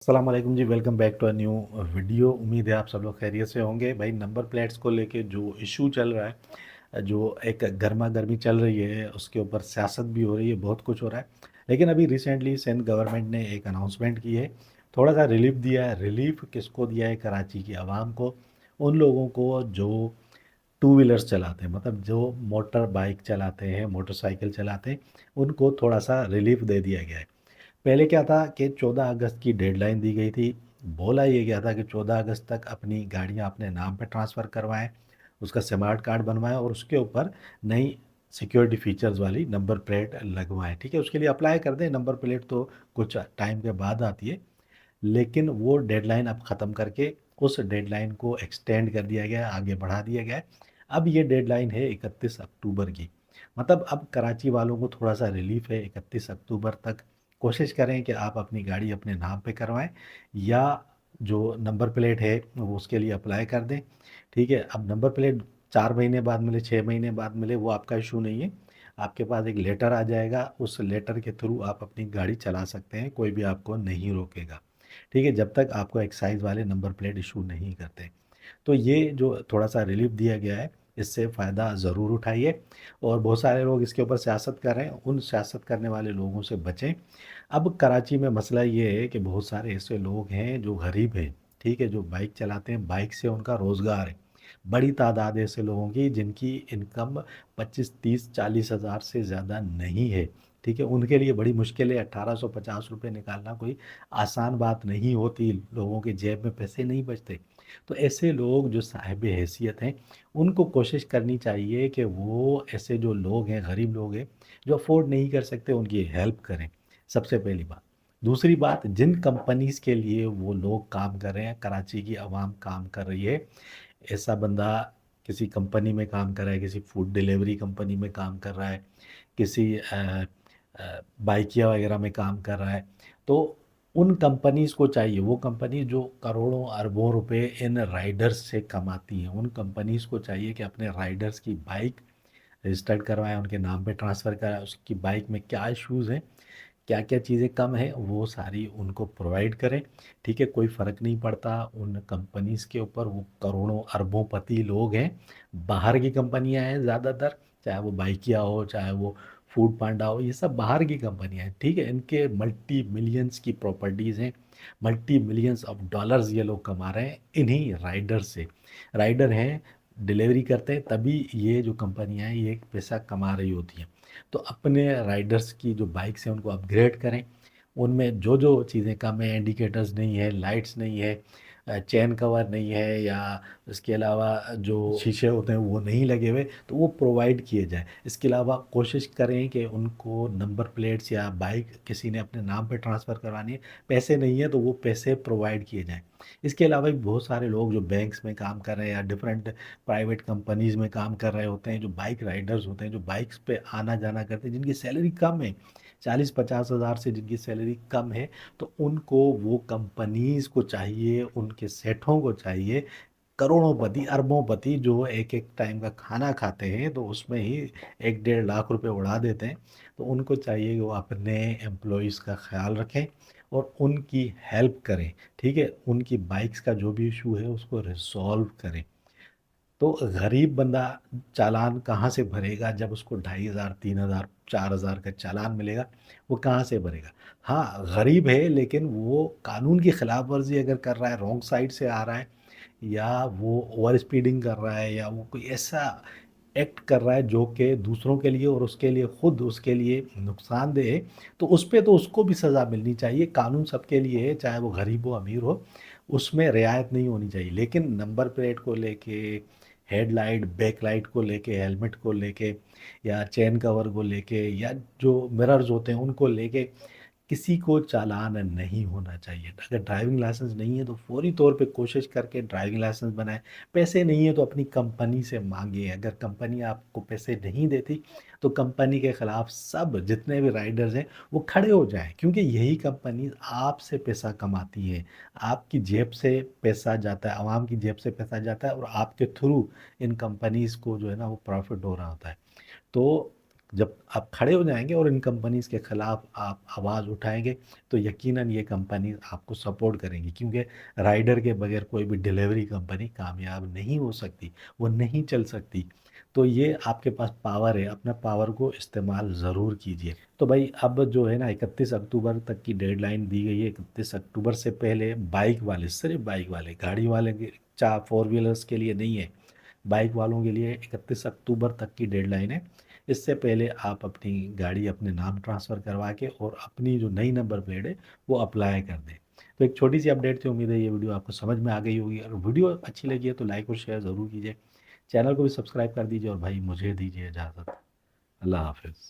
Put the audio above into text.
अस्सलाम वालेकुम जी, welcome back to a new video. उम्मीद है आप सब लोग खैरियत से होंगे। भाई, नंबर प्लेट्स को लेके जो इशू चल रहा है, जो एक गर्मा गर्मी चल रही है, उसके ऊपर सियासत भी हो रही है, बहुत कुछ हो रहा है। लेकिन अभी रिसेंटली सिंध गवर्नमेंट ने एक अनाउंसमेंट की है, थोड़ा सा रिलीफ दिया है। रिलीफ किसको दिया है? कराची की आवाम को, उन लोगों को जो टू व्हीलर्स चलाते हैं, मतलब जो मोटर बाइक चलाते हैं, मोटरसाइकिल चलाते हैं, उनको थोड़ा सा रिलीफ दे दिया गया है। पहले क्या था कि 14 अगस्त की डेडलाइन दी गई थी। बोला ये गया था कि 14 अगस्त तक अपनी गाड़ियां अपने नाम पे ट्रांसफ़र करवाएं, उसका स्मार्ट कार्ड बनवाएं और उसके ऊपर नई सिक्योरिटी फीचर्स वाली नंबर प्लेट लगवाएं। ठीक है, उसके लिए अप्लाई कर दें। नंबर प्लेट तो कुछ टाइम के बाद आती है, लेकिन वो डेडलाइन अब ख़त्म करके उस डेडलाइन को एक्सटेंड कर दिया गया है, आगे बढ़ा दिया गया है। अब ये डेडलाइन है 31 अक्टूबर की। मतलब अब कराची वालों को थोड़ा सा रिलीफ है। 31 अक्टूबर तक कोशिश करें कि आप अपनी गाड़ी अपने नाम पे करवाएं, या जो नंबर प्लेट है वो उसके लिए अप्लाई कर दें। ठीक है, अब नंबर प्लेट 4 महीने बाद मिले, 6 महीने बाद मिले, वो आपका इशू नहीं है। आपके पास एक लेटर आ जाएगा, उस लेटर के थ्रू आप अपनी गाड़ी चला सकते हैं, कोई भी आपको नहीं रोकेगा। ठीक है, जब तक आपको एक्साइज वाले नंबर प्लेट इशू नहीं करते। तो ये जो थोड़ा सा रिलीफ दिया गया है, इससे फ़ायदा ज़रूर उठाइए। और बहुत सारे लोग इसके ऊपर सियासत कर रहे हैं, उन सियासत करने वाले लोगों से बचें। अब कराची में मसला ये है कि बहुत सारे ऐसे लोग हैं जो गरीब हैं, ठीक है, जो बाइक चलाते हैं, बाइक से उनका रोज़गार है। बड़ी तादाद है ऐसे लोगों की जिनकी इनकम 25, 30, 40 हज़ार से ज़्यादा नहीं है। ठीक है, उनके लिए बड़ी मुश्किल है। 1850 रुपये निकालना कोई आसान बात नहीं होती, लोगों के जेब में पैसे नहीं बचते। तो ऐसे लोग जो साहिब हैसियत हैं, उनको कोशिश करनी चाहिए कि वो ऐसे जो लोग हैं, गरीब लोग हैं, जो अफोर्ड नहीं कर सकते, उनकी हेल्प करें, सबसे पहली बात। दूसरी बात, जिन कंपनीज़ के लिए वो लोग काम कर रहे हैं, कराची की आवाम काम कर रही है, ऐसा बंदा किसी कंपनी में काम कर रहा है, किसी फूड डिलीवरी कंपनी में काम कर रहा है, किसी बाइकिया वगैरह में काम कर रहा है, तो उन कंपनीज़ को चाहिए, वो कंपनी जो करोड़ों अरबों रुपए इन राइडर्स से कमाती हैं, उन कंपनीज़ को चाहिए कि अपने राइडर्स की बाइक रजिस्टर्ड करवाएं, उनके नाम पे ट्रांसफ़र कराएं। उसकी बाइक में क्या इश्यूज़ हैं, क्या क्या चीज़ें कम है, वो सारी उनको प्रोवाइड करें। ठीक है, कोई फ़र्क नहीं पड़ता उन कंपनीज़ के ऊपर, वो करोड़ों अरबोंपति लोग हैं। बाहर की कंपनियां हैं ज़्यादातर, चाहे वो बाइकिया हो, चाहे वो फूड पांडा हो, ये सब बाहर की कंपनियां हैं। ठीक है, इनके मल्टी मिलियंस की प्रॉपर्टीज़ हैं, मल्टी मिलियंस ऑफ डॉलर्स ये लोग कमा रहे हैं इन्हीं राइडर से। राइडर हैं, डिलीवरी करते हैं, तभी ये जो कंपनियां हैं ये पैसा कमा रही होती हैं। तो अपने राइडर्स की जो बाइक्स हैं उनको अपग्रेड करें। उनमें जो जो चीज़ें कम है, इंडिकेटर्स नहीं है, लाइट्स नहीं है, चेन कवर नहीं है, या इसके अलावा जो शीशे होते हैं वो नहीं लगे हुए, तो वो प्रोवाइड किए जाए। इसके अलावा कोशिश करें कि उनको नंबर प्लेट्स या बाइक किसी ने अपने नाम पे ट्रांसफ़र करवानी है, पैसे नहीं है तो वो पैसे प्रोवाइड किए जाएँ। इसके अलावा भी बहुत सारे लोग जो बैंक्स में काम कर रहे हैं या डिफरेंट प्राइवेट कंपनीज़ में काम कर रहे होते हैं, जो बाइक राइडर्स होते हैं, जो बाइक्स पे आना जाना करते हैं, जिनकी सैलरी कम है, 40-50 हज़ार से जिनकी सैलरी कम है, तो उनको वो कंपनीज़ को चाहिए, उनके सेठों को चाहिए, करोड़ोंपति अरबोंपति जो एक एक टाइम का खाना खाते हैं तो उसमें ही 1-1.5 लाख रुपए उड़ा देते हैं, तो उनको चाहिए कि वो अपने एम्प्लॉयज़ का ख्याल रखें और उनकी हेल्प करें। ठीक है, उनकी बाइक्स का जो भी इशू है उसको रिजॉल्व करें। तो गरीब बंदा चालान कहाँ से भरेगा जब उसको 2,500, 3,000, 4,000 का चालान मिलेगा? वो कहाँ से भरेगा? हाँ, गरीब है, लेकिन वो कानून की खिलाफ वर्जी अगर कर रहा है, रॉन्ग साइड से आ रहा है, या वो ओवर स्पीडिंग कर रहा है, या वो कोई ऐसा एक्ट कर रहा है जो कि दूसरों के लिए और उसके लिए खुद उसके लिए नुकसानदेह है, तो उस पे तो उसको भी सज़ा मिलनी चाहिए। कानून सबके लिए है, चाहे वो गरीब हो अमीर हो, उसमें रियायत नहीं होनी चाहिए। लेकिन नंबर प्लेट को लेके, हेडलाइट बैकलाइट को लेके, हेलमेट को लेके, या चेन कवर को लेके, या जो मिरर्स होते हैं उनको लेके किसी को चालान नहीं होना चाहिए। अगर ड्राइविंग लाइसेंस नहीं है तो फौरी तौर पे कोशिश करके ड्राइविंग लाइसेंस बनाएं। पैसे नहीं है तो अपनी कंपनी से मांगिए। अगर कंपनी आपको पैसे नहीं देती तो कंपनी के ख़िलाफ़ सब जितने भी राइडर्स हैं वो खड़े हो जाएं, क्योंकि यही कंपनी आपसे पैसा कमाती है। आपकी जेब से पैसा जाता है, आवाम की जेब से पैसा जाता है, और आपके थ्रू इन कंपनीज़ को जो है ना वो प्रॉफिट हो रहा होता है। तो जब आप खड़े हो जाएँगे और इन कंपनीज़ के खिलाफ आप आवाज़ उठाएँगे, तो यकीनन ये कंपनी आपको सपोर्ट करेंगी, क्योंकि राइडर के बगैर कोई भी डिलीवरी कंपनी कामयाब नहीं हो सकती, वो नहीं चल सकती। तो ये आपके पास पावर है, अपना पावर को इस्तेमाल ज़रूर कीजिए। तो भाई अब जो है ना 31 अक्टूबर तक की डेडलाइन दी गई है। 31 अक्टूबर से पहले बाइक वाले, सिर्फ़ बाइक वाले, गाड़ी वाले के फ़ोर व्हीलर्स के लिए नहीं है। बाइक वालों के लिए 31 अक्टूबर तक की डेडलाइन है। इससे पहले आप अपनी गाड़ी अपने नाम ट्रांसफ़र करवा के और अपनी जो नई नंबर प्लेट है, वो अप्लाई कर दें। तो एक छोटी-सी अपडेट थी, उम्मीद है ये वीडियो आपको समझ में आ गई होगी। अगर वीडियो अच्छी लगी है तो लाइक और शेयर ज़रूर कीजिए। चैनल को भी सब्सक्राइब कर दीजिए और भाई मुझे दीजिए इजाज़त। अल्लाह हाफ़िज़।